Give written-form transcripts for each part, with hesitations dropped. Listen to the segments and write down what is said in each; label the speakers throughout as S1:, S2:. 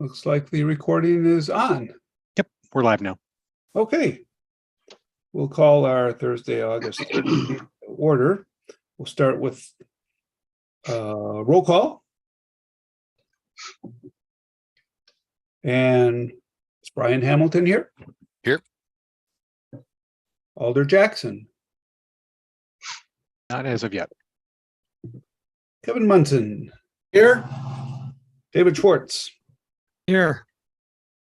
S1: Looks like the recording is on.
S2: Yep, we're live now.
S1: Okay. We'll call our Thursday, August 13th order. We'll start with roll call. And is Brian Hamilton here?
S2: Here.
S1: Alder Jackson.
S2: Not as of yet.
S1: Kevin Munson.
S3: Here.
S1: David Schwartz.
S3: Here.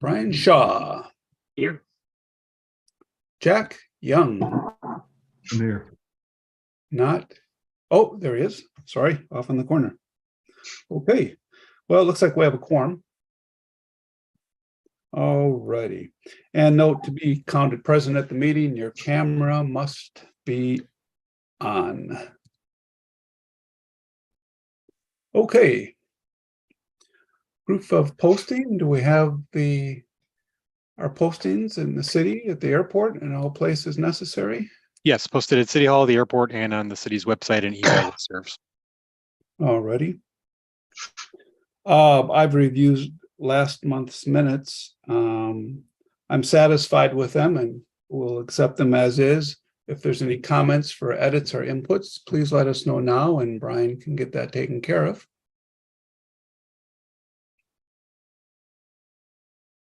S1: Brian Shaw.
S3: Here.
S1: Jack Young.
S3: I'm here.
S1: Not. Oh, there he is. Sorry, off in the corner. Okay. Well, it looks like we have a quorum. All righty. And note, to be counted present at the meeting, your camera must be on. Okay. Proof of posting. Do we have our postings in the city, at the airport, and all places necessary?
S2: Yes, posted at City Hall, the airport, and on the city's website and email listservs.
S1: All righty. I've reviewed last month's minutes. I'm satisfied with them and will accept them as is. If there's any comments for edits or inputs, please let us know now and Brian can get that taken care of.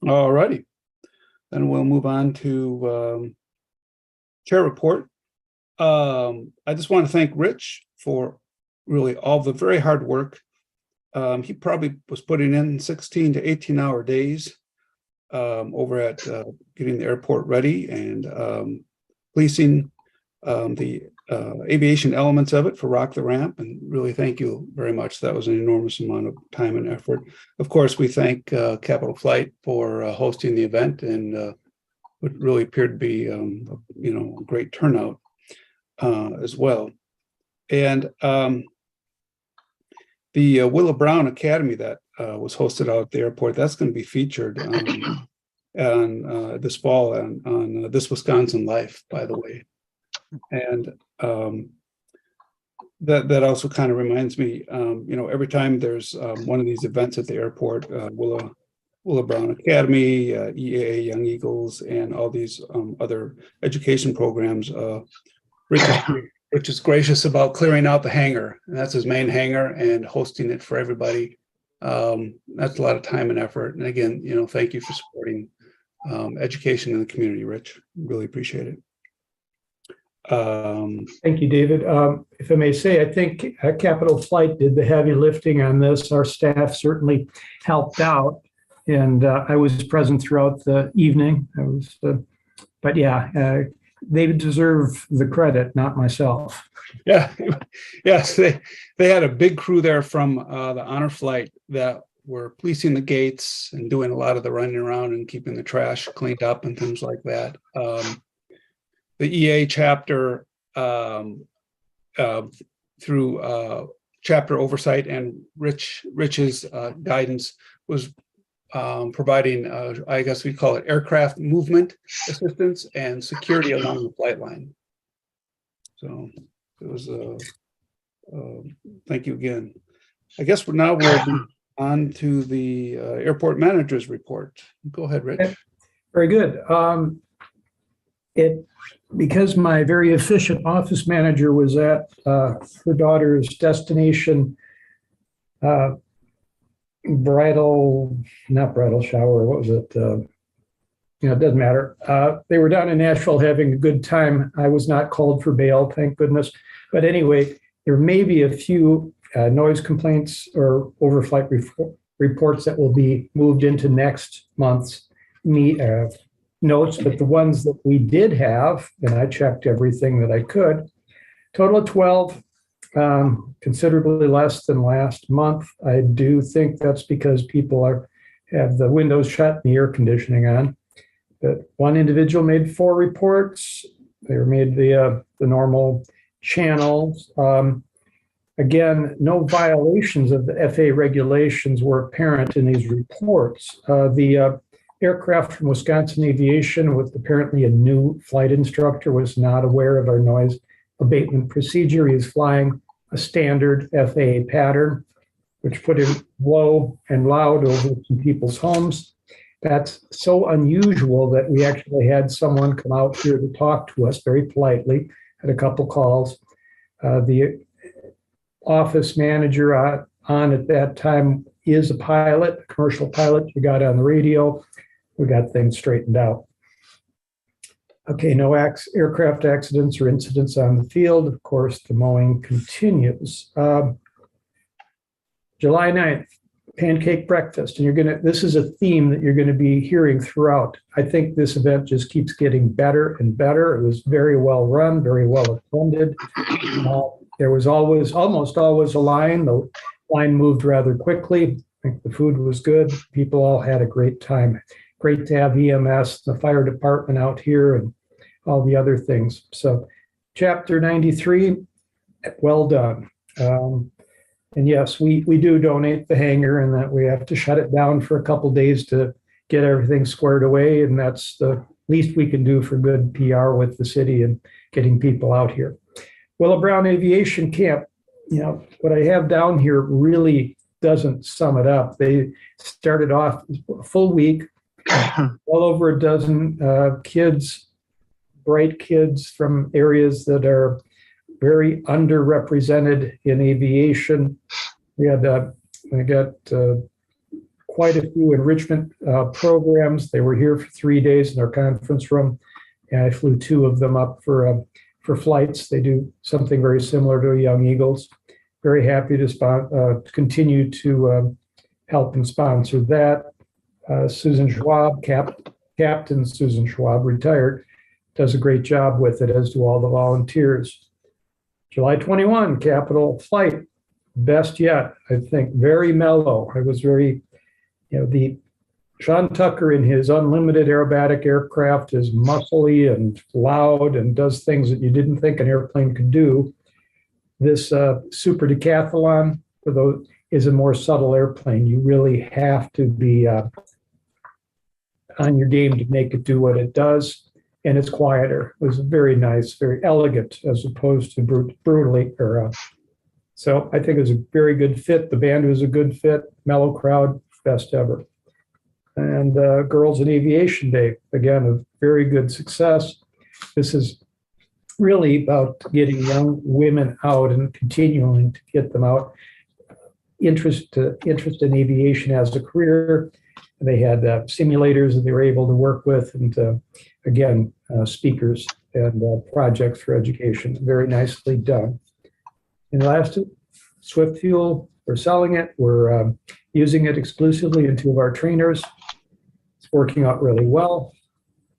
S1: All righty. Then we'll move on to chair report. I just want to thank Rich for really all the very hard work. He probably was putting in 16 to 18-hour days over at getting the airport ready and policing the aviation elements of it for Rock the Ramp. And really thank you very much. That was an enormous amount of time and effort. Of course, we thank Capital Flight for hosting the event and what really appeared to be a great turnout as well. And the Willow Brown Academy that was hosted out at the airport, that's going to be featured on this fall on This Wisconsin Life, by the way. And that also kind of reminds me, every time there's one of these events at the airport, Willow Brown Academy, EAA Young Eagles, and all these other education programs, Rich is gracious about clearing out the hangar, and that's his main hangar, and hosting it for everybody. That's a lot of time and effort. And again, thank you for supporting education in the community, Rich. Really appreciate it.
S4: Thank you, David. If I may say, I think Capital Flight did the heavy lifting on this. Our staff certainly helped out, and I was present throughout the evening. But yeah, they deserve the credit, not myself.
S1: Yeah, yes, they had a big crew there from the Honor Flight that were policing the gates and doing a lot of the running around and keeping the trash cleaned up and things like that. The EA chapter through chapter oversight and Rich's guidance was providing, I guess we call it aircraft movement assistance and security along the flight line. So it was, thank you again. I guess we'll be on to the airport manager's report. Go ahead, Rich.
S4: Very good. Because my very efficient office manager was at her daughter's destination not bridal shower, what was it? It doesn't matter. They were down in Nashville having a good time. I was not called for bail, thank goodness. But anyway, there may be a few noise complaints or overflight reports that will be moved into next month's notes, but the ones that we did have, and I checked everything that I could, total of 12, considerably less than last month. I do think that's because people have the windows shut and the air conditioning on. But one individual made 4 reports. They were made via the normal channels. Again, no violations of the FAA regulations were apparent in these reports. The aircraft from Wisconsin Aviation, with apparently a new flight instructor, was not aware of our noise abatement procedure. He was flying a standard FAA pattern. which put him low and loud over some people's homes. That's so unusual that we actually had someone come out here to talk to us very politely, had a couple calls. The office manager on at that time is a pilot, a commercial pilot. We got on the radio. We got things straightened out. Okay, no aircraft accidents or incidents on the field. Of course, the mowing continues. July 9th, pancake breakfast. And this is a theme that you're gonna be hearing throughout. I think this event just keeps getting better and better. It was very well run, very well attended. There was almost always a line. The line moved rather quickly. I think the food was good. People all had a great time. Great to have EMS, the fire department out here, and all the other things. So chapter 93, well done. And yes, we do donate the hangar, and that we have to shut it down for a couple days to get everything squared away. And that's the least we can do for good PR with the city and getting people out here. Willow Brown Aviation Camp, what I have down here really doesn't sum it up. They started off a full week, well over a dozen kids, bright kids from areas that are very underrepresented in aviation. We got quite a few enrichment programs. They were here for 3 days in our conference room, and I flew 2 of them up for flights. They do something very similar to Young Eagles. Very happy to continue to help and sponsor that. Susan Schwab, Captain Susan Schwab, retired, does a great job with it, as do all the volunteers. July 21, Capital Flight, best yet, I think, very mellow. I was very, the Sean Tucker in his unlimited aerobatic aircraft is muscly and loud and does things that you didn't think an airplane could do. This Super Decathlon, for those, is a more subtle airplane. You really have to be on your game to make it do what it does. And it's quieter. It was very nice, very elegant, as opposed to brutally. So I think it was a very good fit. The band was a good fit, mellow crowd, best ever. And Girls in Aviation Day, again, a very good success. This is really about getting young women out and continuing to get them out. Interest in aviation as a career. They had simulators that they were able to work with, and again, speakers and projects for education. Very nicely done. And last, Swift Fuel, we're selling it. We're using it exclusively in 2 of our trainers. It's working out really well.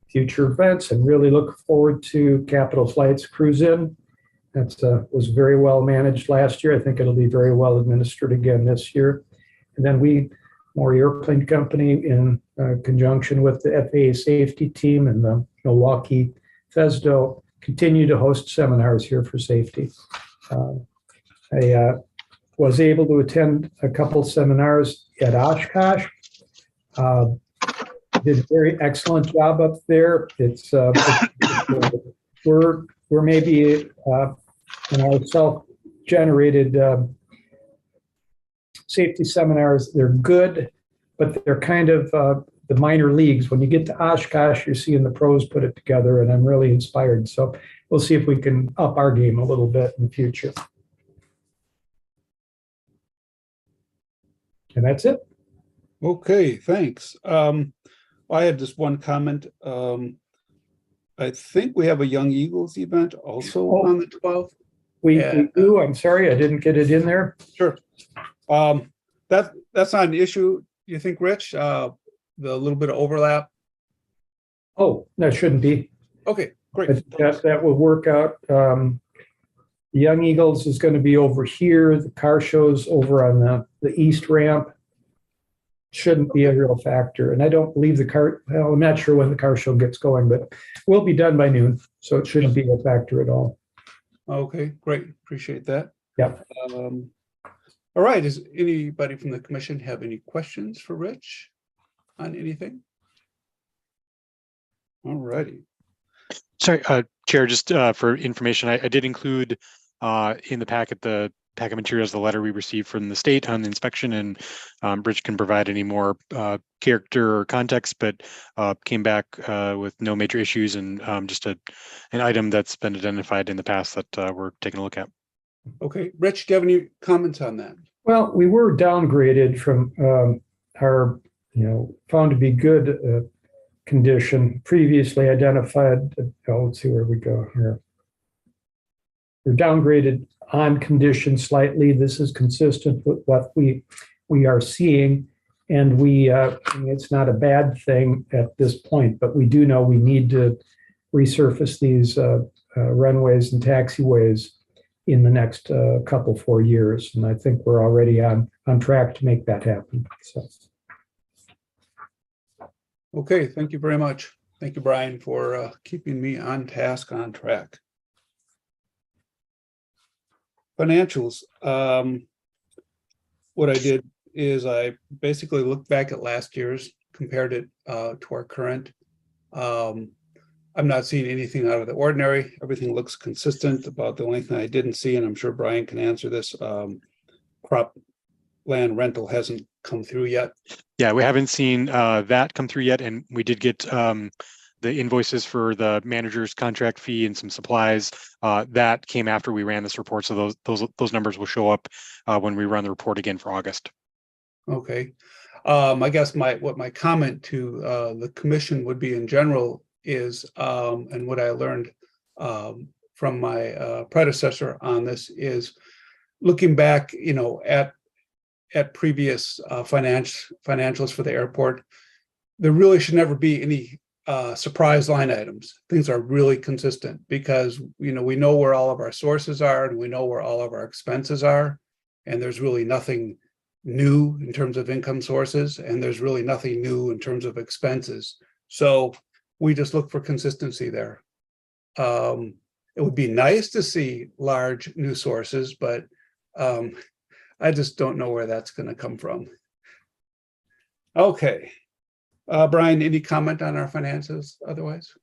S4: Future events, and really look forward to Capital Flight's Cruise In. That was very well managed last year. I think it'll be very well administered again this year. And then Maury Airplane Company, in conjunction with the FAA safety team and the Milwaukee FESDO, continue to host seminars here for safety. I was able to attend a couple seminars at Oshkosh. Did a very excellent job up there. We're maybe in our self-generated safety seminars. They're good, but they're kind of the minor leagues. When you get to Oshkosh, you're seeing the pros put it together, and I'm really inspired. So we'll see if we can up our game a little bit in the future. And that's it.
S1: Okay, thanks. I had just one comment. I think we have a Young Eagles event also on the 12th.
S4: We do. I'm sorry, I didn't get it in there.
S1: Sure. That's not an issue, you think, Rich? The little bit of overlap?
S4: Oh, that shouldn't be.
S1: Okay, great.
S4: That will work out. The Young Eagles is going to be over here. The car show's over on the east ramp. Shouldn't be a real factor. And I don't believe I'm not sure when the car show gets going, but we'll be done by noon. So it shouldn't be a factor at all.
S1: Okay, great. Appreciate that.
S4: Yeah.
S1: All right. Does anybody from the commission have any questions for Rich on anything? All righty.
S2: Sorry, Chair, just for information, I did include in the packet the packet materials, the letter we received from the state on the inspection, and Rich can provide any more character or context, but came back with no major issues, and just an item that's been identified in the past that we're taking a look at.
S1: Okay, Rich, do you have any comments on that?
S4: Well, we were downgraded from our, found to be good condition previously identified. Let's see where we go here. We're downgraded on condition slightly. This is consistent with what we are seeing, and it's not a bad thing at this point, but we do know we need to resurface these runways and taxiways in the next 4 years, and I think we're already on track to make that happen. So.
S1: Okay, thank you very much. Thank you, Brian, for keeping me on task, on track. Financials. What I did is I basically looked back at last year's, compared it to our current. I'm not seeing anything out of the ordinary. Everything looks consistent. About the only thing I didn't see, and I'm sure Brian can answer this, crop land rental hasn't come through yet.
S2: Yeah, we haven't seen that come through yet, and we did get the invoices for the manager's contract fee and some supplies. That came after we ran this report, so those numbers will show up when we run the report again for August.
S1: Okay, I guess my comment to the commission would be in general is, and what I learned from my predecessor on this is, looking back, at previous financials for the airport, there really should never be any surprise line items. Things are really consistent because we know where all of our sources are, and we know where all of our expenses are, and there's really nothing new in terms of income sources, and there's really nothing new in terms of expenses. So we just look for consistency there. It would be nice to see large new sources, but I just don't know where that's going to come from. Okay. Brian, any comment on our finances otherwise?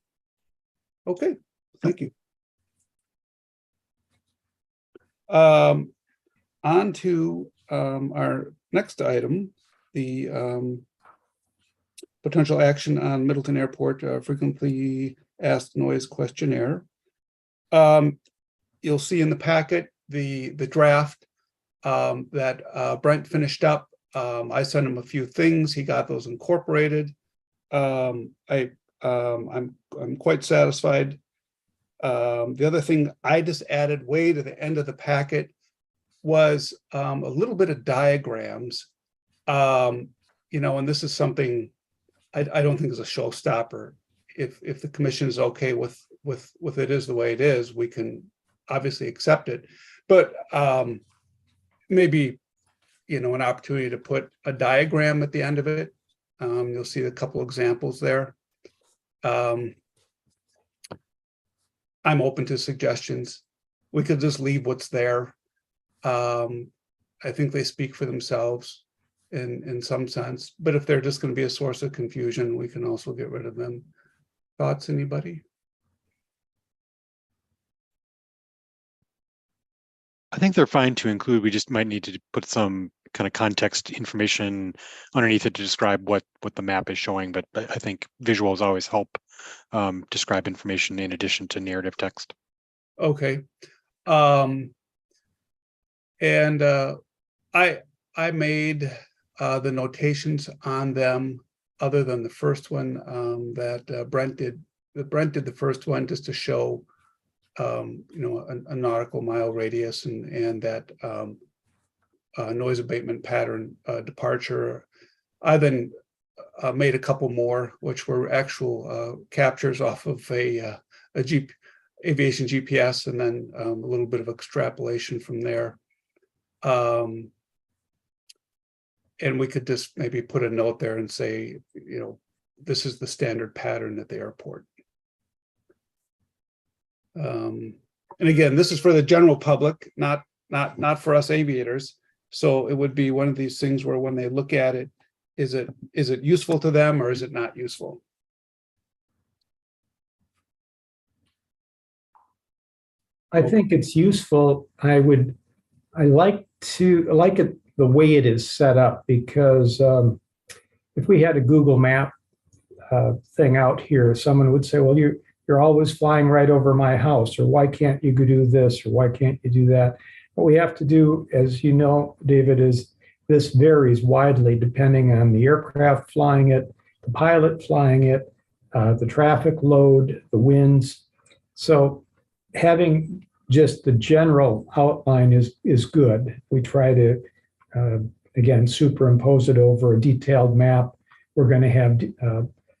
S1: Okay, thank you. On to our next item, the potential action on Middleton Airport frequently asked noise questionnaire. You'll see in the packet the draft that Brent finished up. I sent him a few things. He got those incorporated. I'm quite satisfied. The other thing I just added way to the end of the packet was a little bit of diagrams. And this is something I don't think is a showstopper. If the commission is okay with it is the way it is, we can obviously accept it. But maybe an opportunity to put a diagram at the end of it. You'll see a couple examples there. I'm open to suggestions. We could just leave what's there. I think they speak for themselves in some sense, but if they're just going to be a source of confusion, we can also get rid of them. Thoughts, anybody?
S2: I think they're fine to include. We just might need to put some kind of context information underneath it to describe what the map is showing, but I think visuals always help describe information in addition to narrative text.
S1: Okay. And I made the notations on them, other than the first one that Brent did. Brent did the first one just to show a nautical mile radius and that noise abatement pattern departure. I then made a couple more, which were actual captures off of a aviation GPS, and then a little bit of extrapolation from there. And we could just maybe put a note there and say, this is the standard pattern at the airport. And again, this is for the general public, not for us aviators. So it would be one of these things where when they look at it, is it useful to them or is it not useful?
S4: I think it's useful. I would I like it the way it is set up because if we had a Google Map thing out here, someone would say, well, you're always flying right over my house, or why can't you do this, or why can't you do that? What we have to do, as you know, David, is this varies widely depending on the aircraft flying it, the pilot flying it, the traffic load, the winds. So having just the general outline is good. We try to, again, superimpose it over a detailed map. We're going to have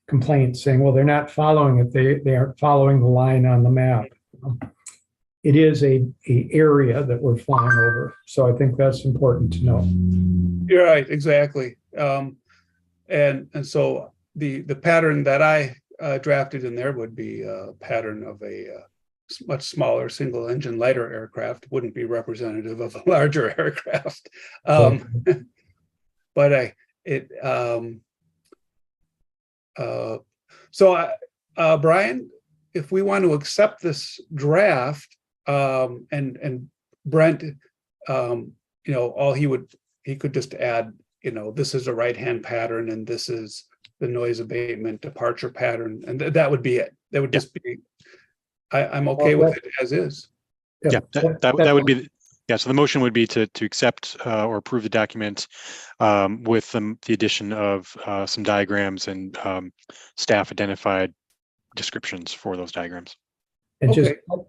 S4: complaints saying, well, they're not following it. They aren't following the line on the map. It is a area that we're flying over. So I think that's important to know.
S1: You're right, exactly. And so the pattern that I drafted in there would be a pattern of a much smaller single engine lighter aircraft, wouldn't be representative of a larger aircraft. But Brian, if we want to accept this draft, and Brent, all he could just add, this is a right-hand pattern and this is the noise abatement departure pattern, and that would be it. That would just be, I'm okay with it as is.
S2: Yeah, that would be, so the motion would be to accept or approve the document with the addition of some diagrams and staff identified descriptions for those diagrams.
S4: And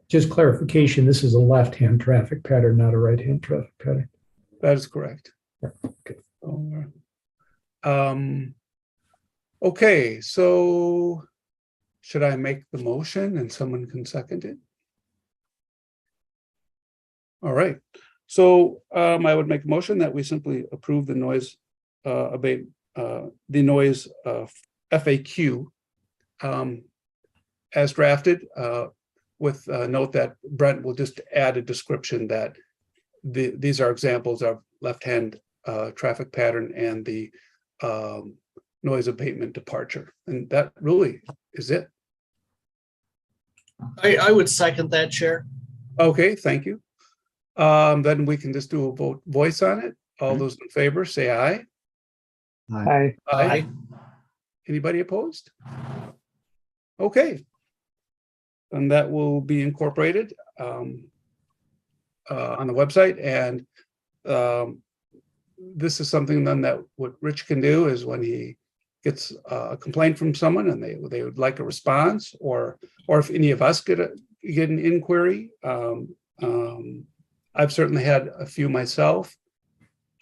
S4: just clarification, this is a left-hand traffic pattern, not a right-hand traffic pattern.
S1: That is correct.
S4: Okay.
S1: Okay, so should I make the motion and someone can second it? All right, so I would make a motion that we simply approve the noise FAQ as drafted, with note that Brent will just add a description that these are examples of left-hand traffic pattern and the noise abatement departure, and that really is it.
S3: I would second that, Chair.
S1: Okay, thank you. Then we can just do a voice on it. All those in favor, say aye.
S4: Aye.
S3: Aye.
S1: Anybody opposed? Okay. And that will be incorporated on the website. And this is something then that what Rich can do is when he gets a complaint from someone and they would like a response, or if any of us get an inquiry. I've certainly had a few myself.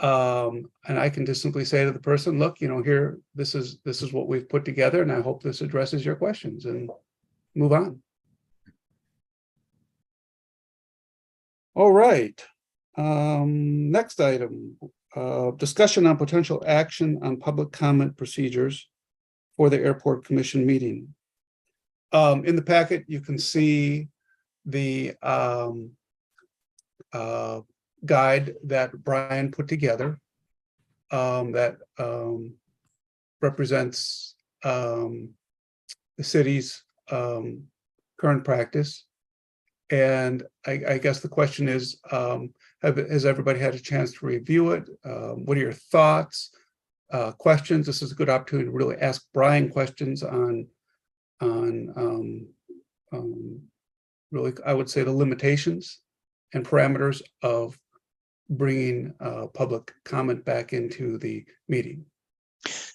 S1: And I can just simply say to the person, look, here, this is what we've put together, and I hope this addresses your questions, and move on. All right. Next item, discussion on potential action on public comment procedures for the Airport Commission meeting. In the packet, you can see the guide that Brian put together that represents the city's current practice. And I guess the question is, has everybody had a chance to review it? What are your thoughts, questions? This is a good opportunity to really ask Brian questions on really, I would say, the limitations and parameters of bringing public comment back into the meeting.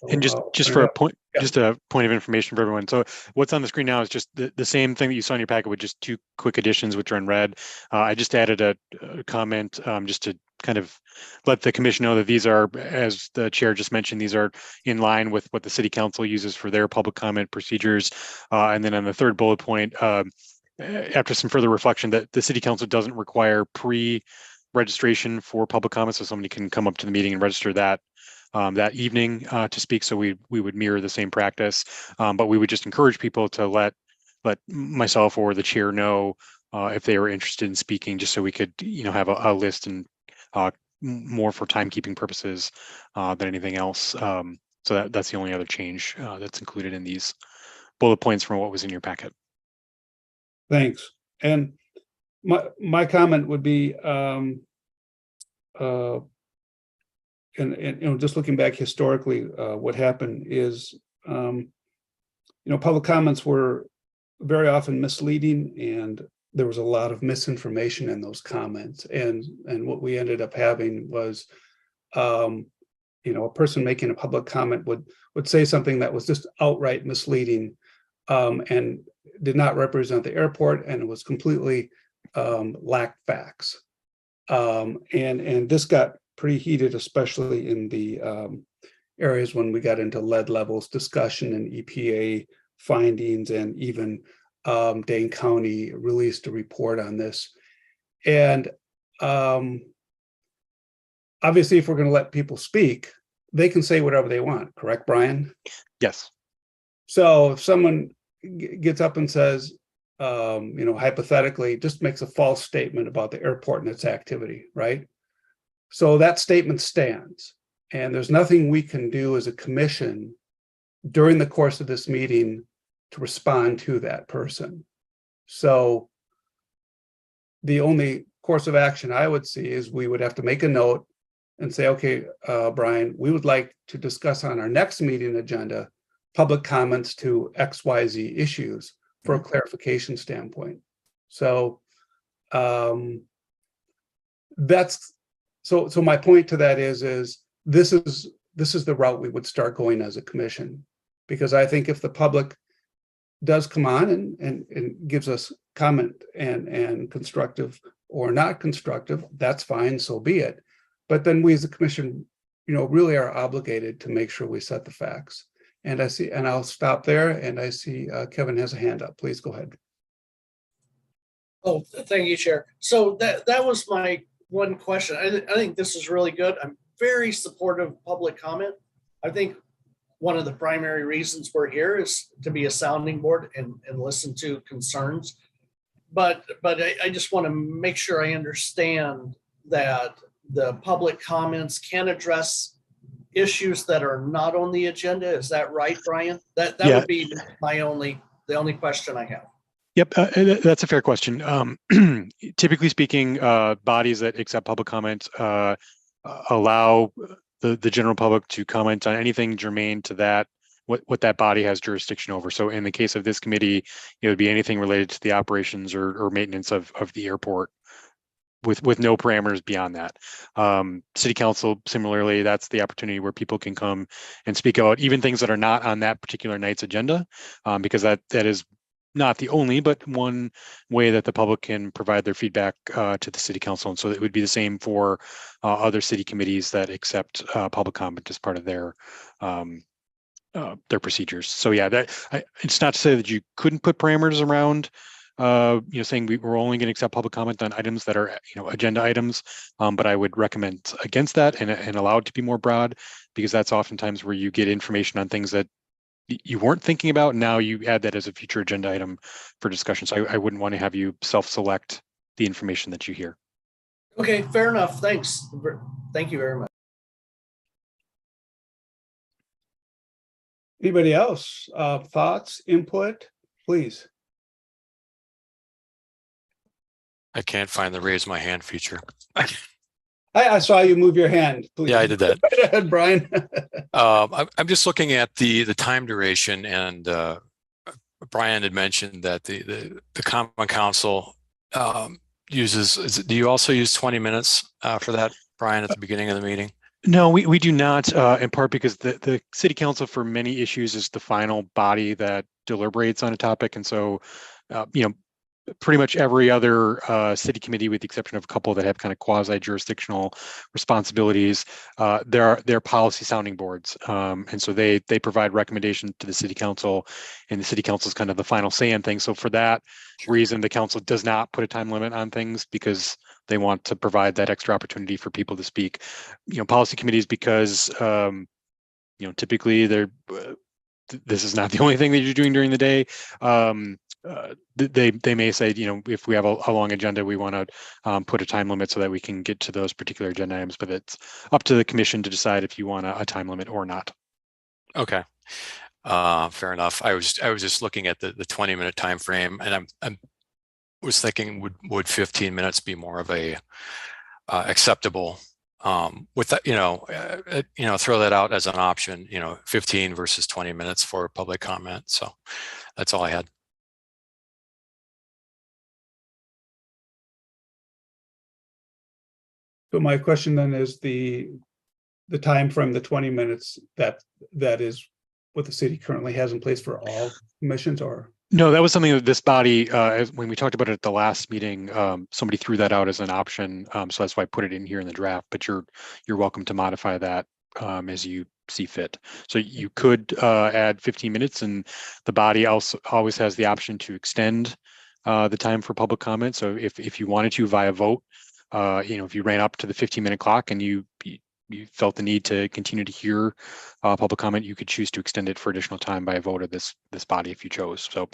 S2: And just for a point, just a point of information for everyone. So what's on the screen now is just the same thing that you saw in your packet with just two quick additions, which are in red. I just added a comment just to kind of let the commission know that these are, as the chair just mentioned, these are in line with what the city council uses for their public comment procedures. And then on the third bullet point, after some further reflection, that the city council doesn't require pre-registration for public comments, so somebody can come up to the meeting and register that evening to speak. So we would mirror the same practice, but we would just encourage people to let myself or the chair know if they were interested in speaking, just so we could have a list and more for timekeeping purposes than anything else. So that's the only other change that's included in these bullet points from what was in your packet.
S1: Thanks. And my comment would be, and just looking back historically, what happened is, public comments were very often misleading, and there was a lot of misinformation in those comments. And what we ended up having was, a person making a public comment would say something that was just outright misleading, and did not represent the airport, and it was completely lacked facts. And this got pretty heated, especially in the areas when we got into lead levels discussion and EPA findings, and even Dane County released a report on this. And obviously, if we're going to let people speak, they can say whatever they want, correct, Brian?
S2: Yes.
S1: So if someone gets up and says, hypothetically, just makes a false statement about the airport and its activity, right? So that statement stands, and there's nothing we can do as a commission during the course of this meeting to respond to that person. So the only course of action I would see is we would have to make a note and say, okay, Brian, we would like to discuss on our next meeting agenda public comments to XYZ issues for a clarification standpoint. So that's so my point to that is this is the route we would start going as a commission, because I think if the public does come on and gives us comment and constructive or not constructive, that's fine, so be it. But then we as a commission, really are obligated to make sure we set the facts. And I'll stop there, and I see Kevin has a hand up. Please go ahead.
S3: Oh, thank you, Chair. So that was my one question. I think this is really good. I'm very supportive of public comment. I think one of the primary reasons we're here is to be a sounding board and listen to concerns. But I just want to make sure I understand that the public comments can address issues that are not on the agenda. Is that right, Brian? That
S2: Yeah.
S3: would be the only question I have.
S2: Yep, that's a fair question. Typically speaking, bodies that accept public comment allow the general public to comment on anything germane to that, what that body has jurisdiction over. So in the case of this committee, it would be anything related to the operations or maintenance of the airport, with no parameters beyond that. City council, similarly, that's the opportunity where people can come and speak about even things that are not on that particular night's agenda, because that is not the only, but one way that the public can provide their feedback to the city council. And so it would be the same for other city committees that accept public comment as part of their procedures. So yeah, it's not to say that you couldn't put parameters around saying we're only going to accept public comment on items that are, agenda items. But I would recommend against that and allow it to be more broad, because that's oftentimes where you get information on things that you weren't thinking about. And now you add that as a future agenda item for discussion. So I wouldn't want to have you self-select the information that you hear.
S3: Okay, fair enough. Thanks. Thank you very much.
S1: Anybody else? Thoughts, input, please.
S5: I can't find the raise my hand feature.
S1: I saw you move your hand. Please.
S5: Yeah, I did that.
S1: Go ahead, Brian.
S5: I'm just looking at the time duration, and Brian had mentioned that the Common Council uses. Do you also use 20 minutes for that, Brian, at the beginning of the meeting?
S2: No, we do not, in part because the city council for many issues is the final body that deliberates on a topic. And so, pretty much every other city committee, with the exception of a couple that have kind of quasi-jurisdictional responsibilities, they're policy sounding boards. And so they provide recommendations to the city council, and the city council is kind of the final say on things. So for that reason, the council does not put a time limit on things, because they want to provide that extra opportunity for people to speak. Policy committees, because typically this is not the only thing that you're doing during the day. They may say, if we have a long agenda, we want to put a time limit so that we can get to those particular agenda items, but it's up to the commission to decide if you want a time limit or not.
S5: Okay, fair enough. I was just looking at the 20-minute time frame, and I was thinking, would 15 minutes be more of a acceptable with that, throw that out as an option, 15 versus 20 minutes for public comment. So that's all I had.
S1: So my question then is the time frame, the 20 minutes, that is what the city currently has in place for all commissions, or?
S2: No, that was something that this body, when we talked about it at the last meeting, somebody threw that out as an option. So that's why I put it in here in the draft, but you're welcome to modify that as you see fit. So you could add 15 minutes, and the body also always has the option to extend the time for public comment. So if you wanted to via vote, if you ran up to the 15-minute clock and you felt the need to continue to hear public comment, you could choose to extend it for additional time by a vote of this body if you chose. So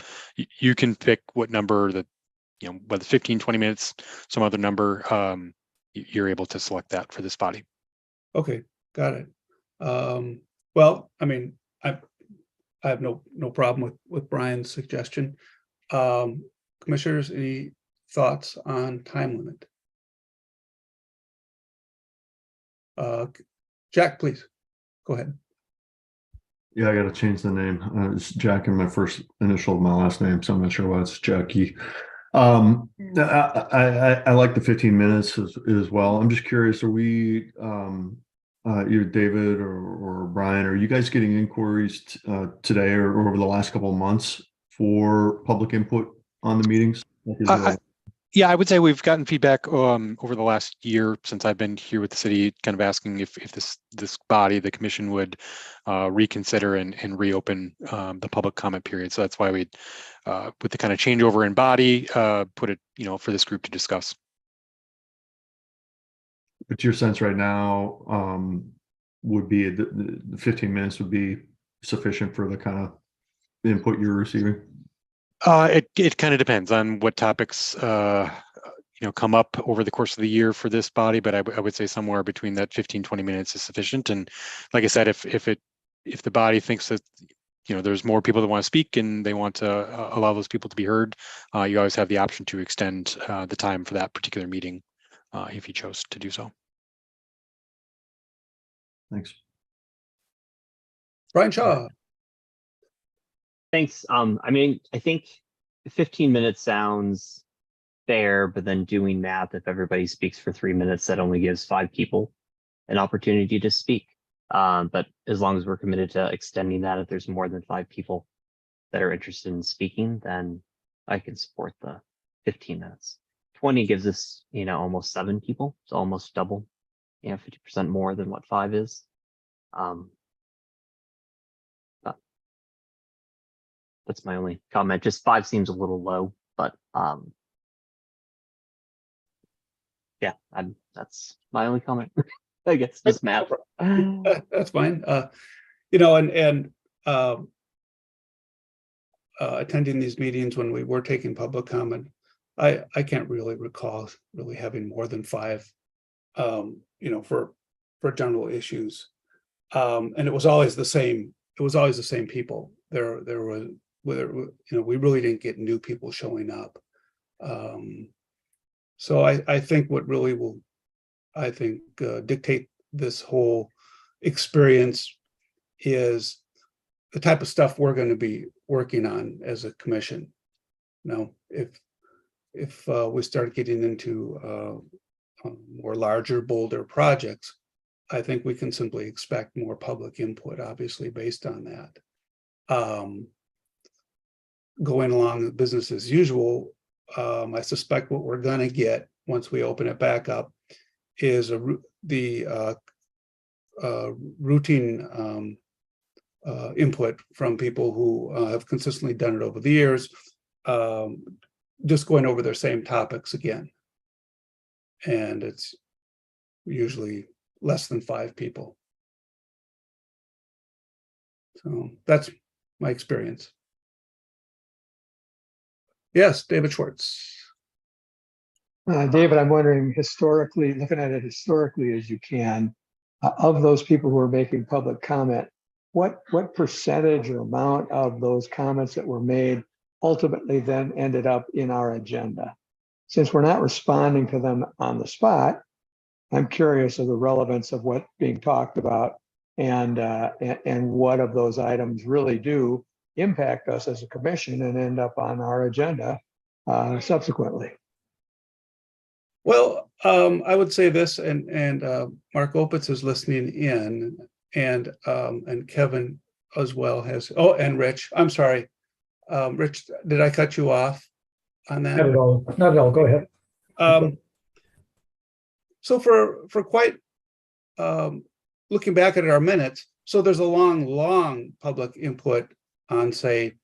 S2: you can pick what number that, whether 15, 20 minutes, some other number, you're able to select that for this body.
S1: Okay, got it. Well, I mean, I have no problem with Brian's suggestion. Commissioners, any thoughts on time limit? Jack, please go ahead.
S6: Yeah, I got to change the name. It's Jack in my first initial of my last name, so I'm not sure why it's Jackie. I like the 15 minutes as well. I'm just curious, are we, either David or Brian, are you guys getting inquiries today or over the last couple of months for public input on the meetings?
S2: Yeah, I would say we've gotten feedback over the last year since I've been here with the city, kind of asking if this body, the commission, would reconsider and reopen the public comment period. So that's why we, with the kind of changeover in body, put it, for this group to discuss.
S6: But your sense right now would be the 15 minutes would be sufficient for the kind of input you're receiving?
S2: It kind of depends on what topics come up over the course of the year for this body, but I would say somewhere between that 15-20 minutes is sufficient. And like I said, if the body thinks that there's more people that want to speak and they want to allow those people to be heard, you always have the option to extend the time for that particular meeting if you chose to do so.
S6: Thanks.
S1: Brian Shaw.
S7: Thanks. I mean, I think 15 minutes sounds fair, but then doing math, if everybody speaks for 3 minutes, that only gives 5 people an opportunity to speak. But as long as we're committed to extending that, if there's more than 5 people that are interested in speaking, then I can support the 15 minutes. 20 gives us, almost 7 people. It's almost double, 50% more than what 5 is. That's my only comment. Just 5 seems a little low, but yeah, that's my only comment. I guess just math.
S1: That's fine. Attending these meetings when we were taking public comment, I can't really recall really having more than 5, for general issues. And it was always the same. It was always the same people. There was, we really didn't get new people showing up. So I think what really will, dictate this whole experience is the type of stuff we're going to be working on as a commission. If we start getting into more larger, bolder projects, I think we can simply expect more public input, obviously, based on that. Going along with business as usual, I suspect what we're going to get once we open it back up is the routine input from people who have consistently done it over the years, just going over their same topics again. And it's usually less than 5 people. So that's my experience. Yes, David Schwartz.
S4: David, I'm wondering, historically, looking at it historically as you can, of those people who are making public comment, what percentage or amount of those comments that were made ultimately then ended up in our agenda? Since we're not responding to them on the spot,
S8: I'm curious of the relevance of what's being talked about and what of those items really do impact us as a commission and end up on our agenda subsequently.
S1: Well, I would say this, and Mark Opitz is listening in, and Kevin as well has. Oh, and Rich. I'm sorry, Rich. Did I cut you off on that?
S4: Not at all. Not at all. Go ahead.
S1: So for quite looking back at our minutes, so there's a long public input on, say,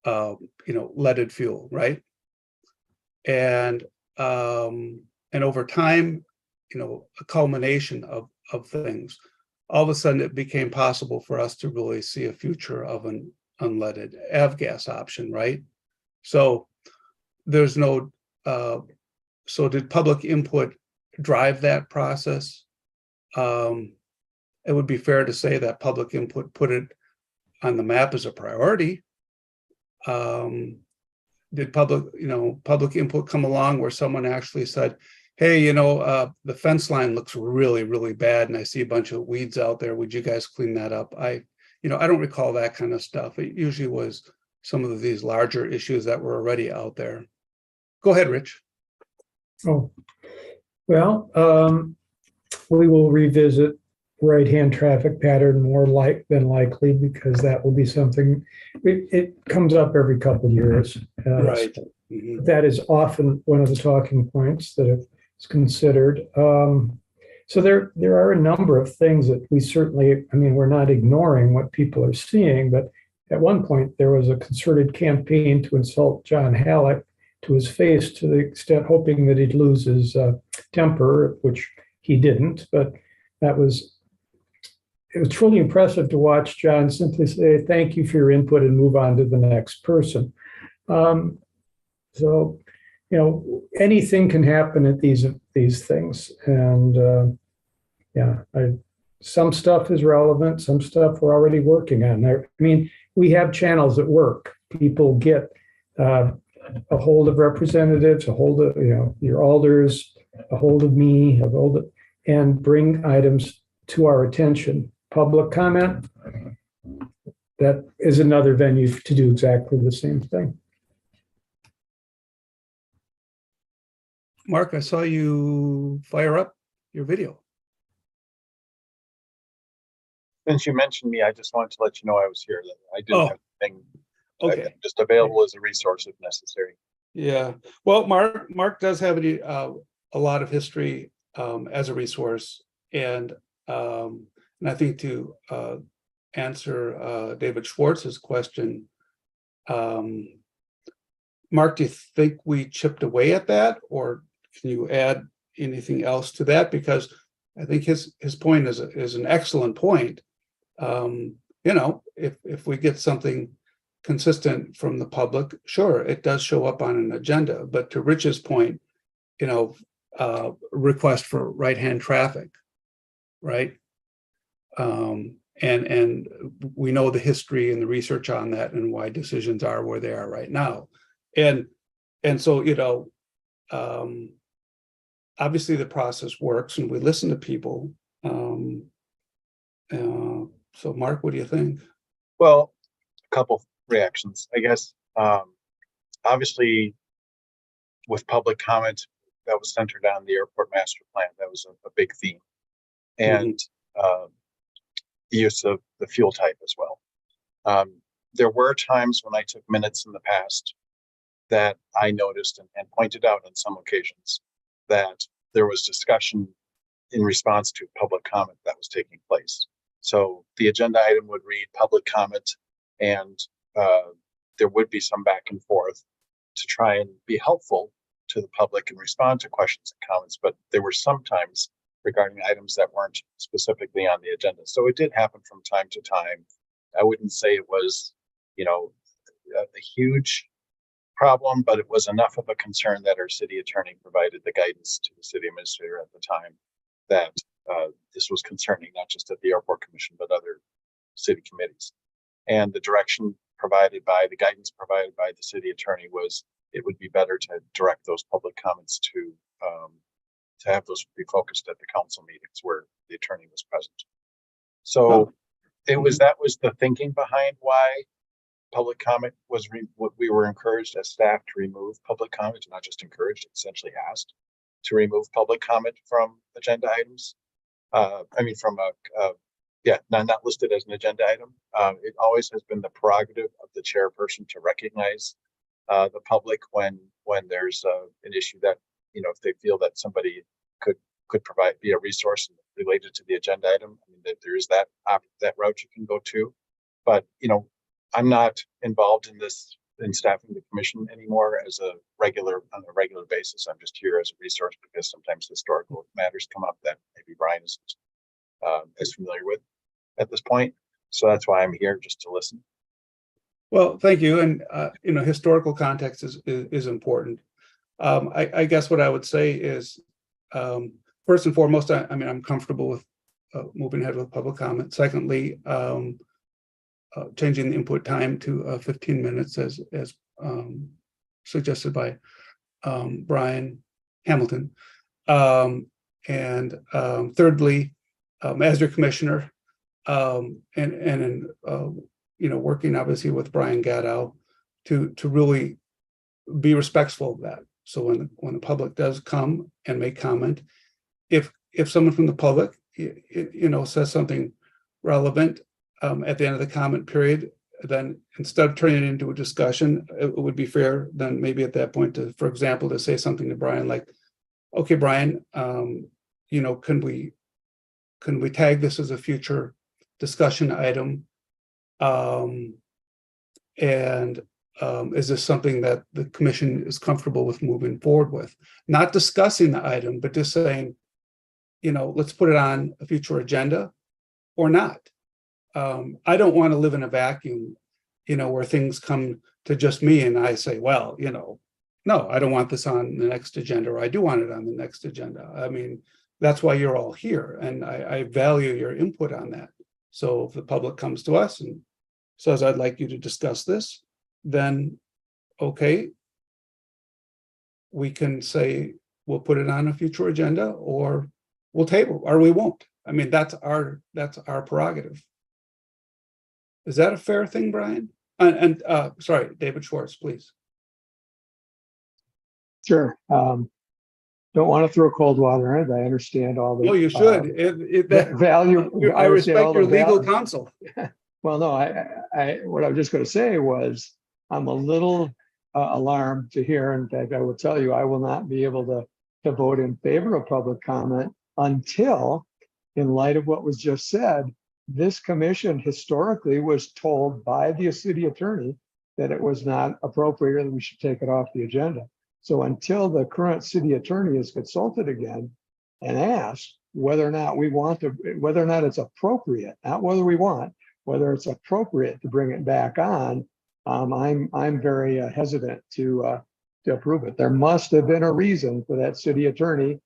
S1: leaded fuel, right? And over time, a culmination of things. All of a sudden, it became possible for us to really see a future of an unleaded avgas option, right? So there's no. So did public input drive that process? It would be fair to say that public input put it on the map as a priority. Did public input come along where someone actually said, hey, the fence line looks really, really bad, and I see a bunch of weeds out there. Would you guys clean that up? I don't recall that kind of stuff. It usually was some of these larger issues that were already out there. Go ahead, Rich.
S4: Oh, well, we will revisit right-hand traffic pattern more than likely, because that will be something, it comes up every couple of years.
S1: Right.
S4: That is often one of the talking points that is considered. So there are a number of things that we certainly, we're not ignoring what people are seeing, but at one point there was a concerted campaign to insult John Halleck to his face, to the extent hoping that he'd lose his temper, which he didn't. But it was truly impressive to watch John simply say, thank you for your input, and move on to the next person. So, anything can happen at these things. And some stuff is relevant, some stuff we're already working on. We have channels that work. People get a hold of representatives, a hold of your alders, a hold of me, and bring items to our attention. Public comment, that is another venue to do exactly the same thing.
S1: Mark, I saw you fire up your video.
S9: Since you mentioned me, I just wanted to let you know I was here. I do have a thing.
S1: Okay.
S9: I'm just available as a resource if necessary.
S1: Yeah. Well, Mark does have a lot of history as a resource, and I think to answer David Schwartz's question, Mark, do you think we chipped away at that, or can you add anything else to that? Because I think his point is an excellent point. If we get something consistent from the public, sure, it does show up on an agenda. But to Rich's point, request for right-hand traffic, right? And we know the history and the research on that, and why decisions are where they are right now. And so, obviously the process works, and we listen to people. So Mark, what do you think?
S9: Well, a couple reactions, I guess. Obviously, with public comment, that was centered on the airport master plan. That was a big theme. And the use of the fuel type as well. There were times when I took minutes in the past that I noticed and pointed out on some occasions that there was discussion in response to public comment that was taking place. So the agenda item would read public comment, and there would be some back and forth to try and be helpful to the public and respond to questions and comments. But there were sometimes regarding items that weren't specifically on the agenda. So it did happen from time to time. I wouldn't say it was, a huge problem, but it was enough of a concern that our city attorney provided the guidance to the city administrator at the time that this was concerning, not just at the airport commission, but other city committees. And the direction provided by the guidance provided by the city attorney was it would be better to direct those public comments to to have those be focused at the council meetings where the attorney was present. So
S1: Oh.
S9: that was the thinking behind why public comment was what we were encouraged as staff to remove public comment, not just encouraged, essentially asked to remove public comment from agenda items. From not listed as an agenda item. It always has been the prerogative of the chairperson to recognize the public when there's an issue that, if they feel that somebody could be a resource related to the agenda item. I mean, that there is that route you can go to, but I'm not involved in staffing the commission anymore on a regular basis. I'm just here as a resource because sometimes historical matters come up that maybe Brian isn't as familiar with at this point. So that's why I'm here, just to listen.
S1: Well, thank you. And, historical context is important. I guess what I would say is, first and foremost, I'm comfortable with moving ahead with public comment. Secondly, changing the input time to 15 minutes as suggested by Brian Hamilton. And thirdly, as your commissioner, working obviously with Brian Gatto to really be respectful of that. So when the public does come and make comment, if someone from the public says something relevant at the end of the comment period, then instead of turning it into a discussion, it would be fair then maybe at that point to, for example, to say something to Brian like, okay, Brian, can we tag this as a future discussion item? Is this something that the commission is comfortable with moving forward with? Not discussing the item, but just saying, let's put it on a future agenda or not. I don't want to live in a vacuum, where things come to just me and I say, well, no, I don't want this on the next agenda, or I do want it on the next agenda. I mean, that's why you're all here, and I value your input on that. So if the public comes to us and says, I'd like you to discuss this, then okay, we can say we'll put it on a future agenda, or we'll table, or we won't. I mean, that's our prerogative. Is that a fair thing, Brian? And sorry, David Schwartz, please.
S8: Sure. Don't want to throw cold water in it. I understand all the.
S1: Oh, you should.
S8: Value.
S1: I respect your legal counsel.
S8: Well, no, I what I was just going to say was I'm a little alarmed to hear. In fact, I will tell you, I will not be able to vote in favor of public comment until, in light of what was just said, this commission historically was told by the city attorney that it was not appropriate and we should take it off the agenda. So until the current city attorney is consulted again and asked whether or not whether or not it's appropriate, not whether we want, whether it's appropriate to bring it back on, I'm very hesitant to approve it. There must have been a reason for that city attorney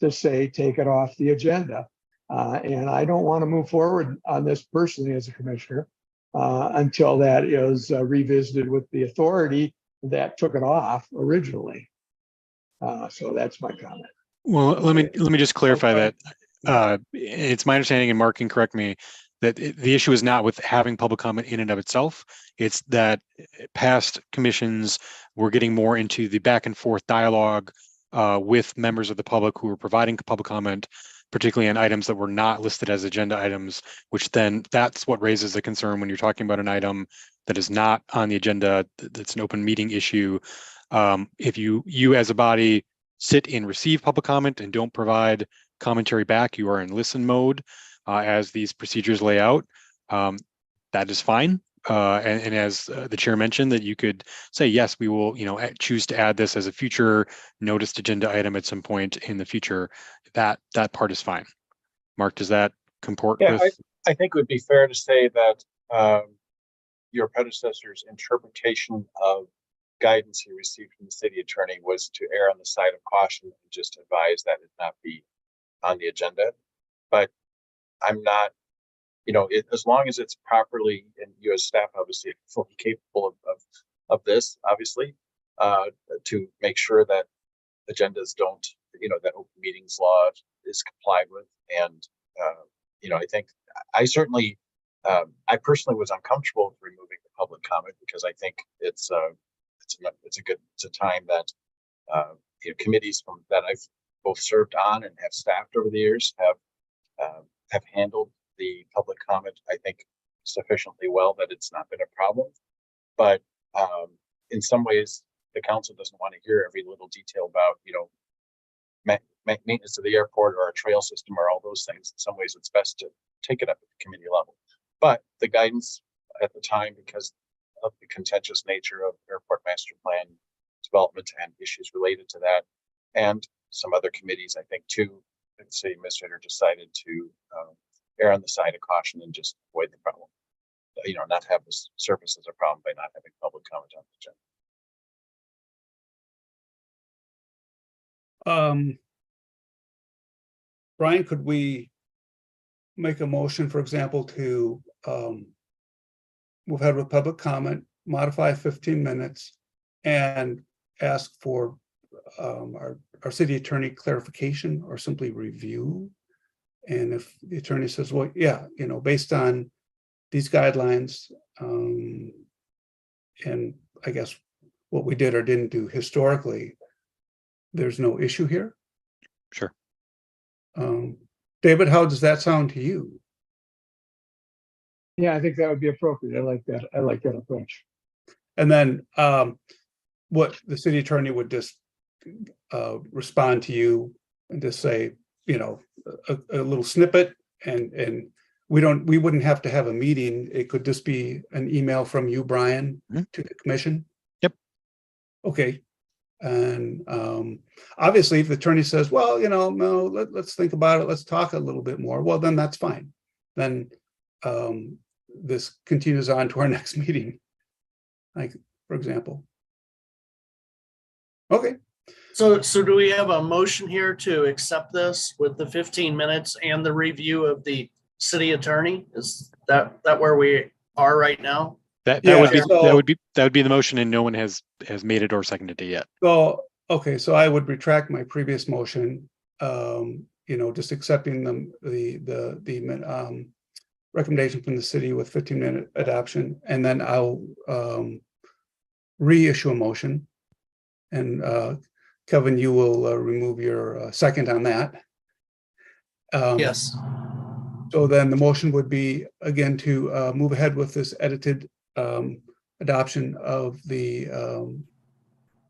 S8: to say take it off the agenda. And I don't want to move forward on this personally as a commissioner until that is revisited with the authority that took it off originally. So that's my comment.
S2: Well, let me just clarify that. It's my understanding, and Mark can correct me, that the issue is not with having public comment in and of itself. It's that past commissions were getting more into the back and forth dialogue with members of the public who were providing public comment, particularly on items that were not listed as agenda items, which then that's what raises a concern when you're talking about an item that is not on the agenda, that's an open meeting issue. If you as a body sit and receive public comment and don't provide commentary back, you are in listen mode as these procedures lay out. That is fine. And as the chair mentioned, that you could say, yes, we will, choose to add this as a future noticed agenda item at some point in the future. That part is fine. Mark, does that comport with?
S9: I think it would be fair to say that your predecessor's interpretation of guidance he received from the city attorney was to err on the side of caution and just advise that it not be on the agenda. But I'm not, as long as it's properly, and you as staff obviously fully capable of this, obviously, to make sure that agendas don't, that open meetings law is complied with. And, I think I certainly, I personally was uncomfortable with removing the public comment because I think it's a time that committees that I've both served on and have staffed over the years have handled the public comment, I think, sufficiently well that it's not been a problem. But in some ways, the council doesn't want to hear every little detail about, maintenance of the airport or a trail system or all those things. In some ways, it's best to take it up at the committee level. But the guidance at the time, because of the contentious nature of airport master plan development and issues related to that, and some other committees, I think, too, the city administrator decided to err on the side of caution and just avoid the problem. Not have this surface as a problem by not having public comment on the agenda.
S1: Brian, could we make a motion, for example, to move ahead with public comment, modify 15 minutes, and ask for our city attorney clarification or simply review? And if the attorney says, well, yeah, based on these guidelines, and I guess what we did or didn't do historically, there's no issue here.
S2: Sure.
S1: David, how does that sound to you?
S8: Yeah, I think that would be appropriate. I like that. I like that approach.
S1: And then what the city attorney would just respond to you and just say, a little snippet, and we wouldn't have to have a meeting. It could just be an email from you, Brian, to the commission.
S2: Yep.
S1: Okay. And obviously, if the attorney says, well, no, let's think about it, let's talk a little bit more, well, then that's fine. Then this continues on to our next meeting, like, for example. Okay.
S3: So do we have a motion here to accept this with the 15 minutes and the review of the city attorney? Is that where we are right now?
S2: That
S1: Yeah,
S2: would be the motion, and no one has made it or seconded it yet.
S1: So, okay, so I would retract my previous motion, just accepting the recommendation from the city with 15-minute adoption, and then I'll reissue a motion. And Kevin, you will remove your second on that.
S3: Yes.
S1: So then the motion would be, again, to move ahead with this edited adoption of the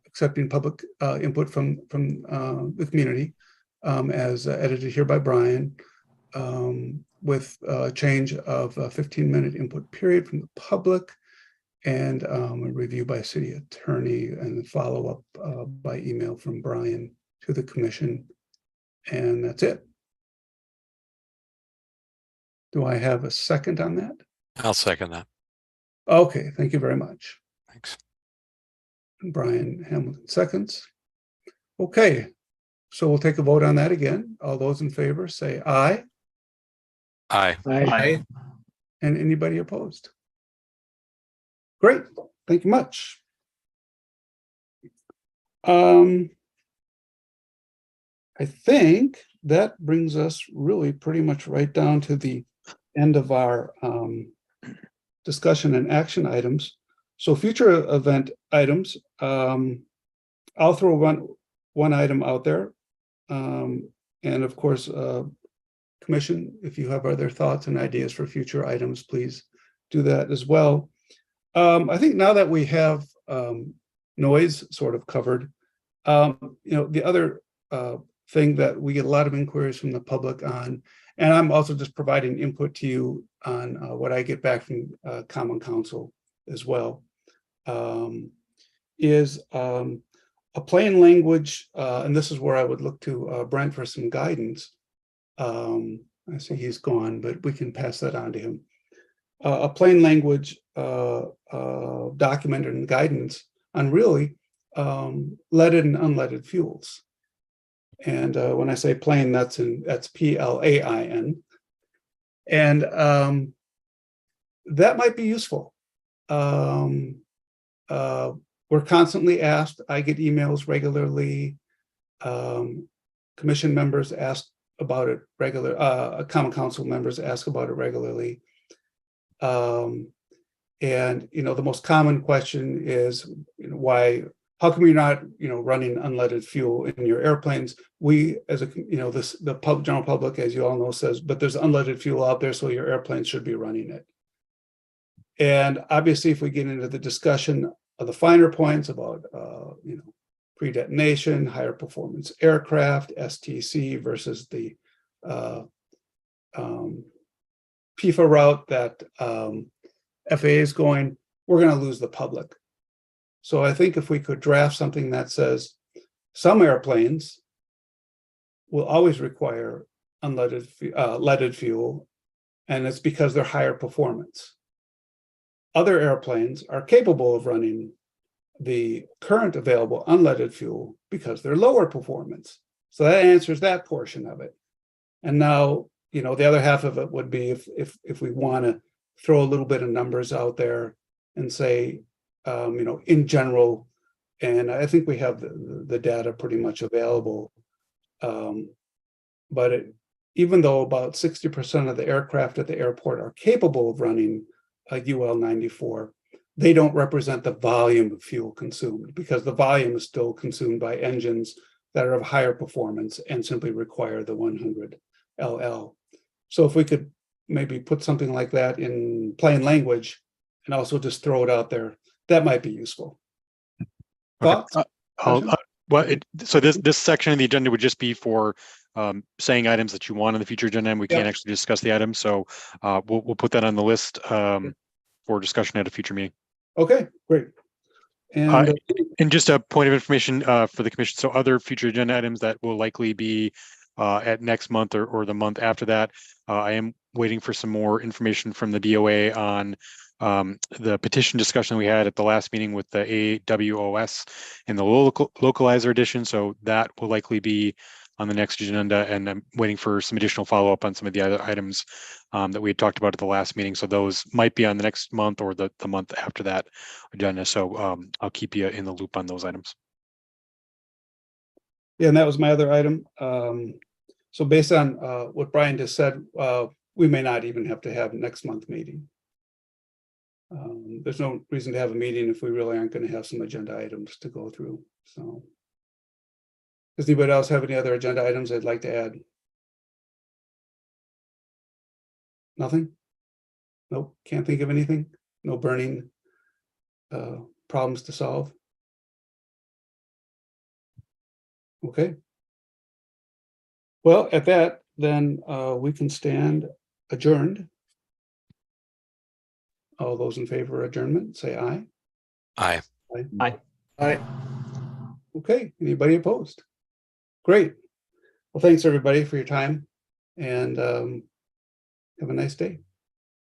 S1: accepting public input from the community as edited here by Brian, with a change of a 15-minute input period from the public, and a review by city attorney, and follow up by email from Brian to the commission. And that's it. Do I have a second on that?
S5: I'll second that.
S1: Okay, thank you very much.
S5: Thanks.
S1: Brian Hamilton seconds. Okay, so we'll take a vote on that again. All those in favor say aye.
S5: Aye.
S3: Aye.
S1: And anybody opposed? Great, thank you much. I think that brings us really pretty much right down to the end of our discussion and action items. So future event items, I'll throw one item out there. And of course, commission, if you have other thoughts and ideas for future items, please do that as well. I think now that we have noise sort of covered, the other thing that we get a lot of inquiries from the public on, and I'm also just providing input to you on what I get back from Common Council as well, is a plain language, and this is where I would look to Brent for some guidance. I see he's gone, but we can pass that on to him. A plain language document and guidance on really leaded and unleaded fuels. And when I say plain, that's PLAIN. And that might be useful. We're constantly asked, I get emails regularly Commission members ask about it common council members ask about it regularly. And, the most common question is, how come you're not, running unleaded fuel in your airplanes? We, as the general public, as you all know, says, but there's unleaded fuel out there, so your airplanes should be running it. And obviously, if we get into the discussion of the finer points about, pre-detonation, higher performance aircraft, STC versus the PFA route that FAA is going, we're going to lose the public. So I think if we could draft something that says some airplanes will always require leaded fuel, and it's because they're higher performance. Other airplanes are capable of running the current available unleaded fuel because they're lower performance. So that answers that portion of it. And now, the other half of it would be if we want to throw a little bit of numbers out there and say, in general, and I think we have the data pretty much available. But even though about 60% of the aircraft at the airport are capable of running a UL-94, they don't represent the volume of fuel consumed, because the volume is still consumed by engines that are of higher performance and simply require the 100 LL. So if we could maybe put something like that in plain language and also just throw it out there, that might be useful. Thoughts?
S2: So this section of the agenda would just be for saying items that you want on the future agenda, and we can't actually discuss the items. So we'll put that on the list for discussion at a future meeting.
S1: Okay, great. And
S2: just a point of information for the commission. So other future agenda items that will likely be at next month or the month after that. I am waiting for some more information from the DOA on the petition discussion we had at the last meeting with the AWOS and the localizer edition. So that will likely be on the next agenda, and I'm waiting for some additional follow-up on some of the other items that we had talked about at the last meeting. So those might be on the next month or the month after that agenda. So I'll keep you in the loop on those items.
S1: Yeah, and that was my other item. So based on what Brian just said, we may not even have to have next month meeting. There's no reason to have a meeting if we really aren't going to have some agenda items to go through. So does anybody else have any other agenda items they'd like to add? Nothing? Nope, can't think of anything? No burning problems to solve? Okay. Well, at that, then we can stand adjourned. All those in favor of adjournment, say aye.
S5: Aye.
S3: Aye.
S1: Okay, anybody opposed? Great. Well, thanks everybody for your time, and have a nice day.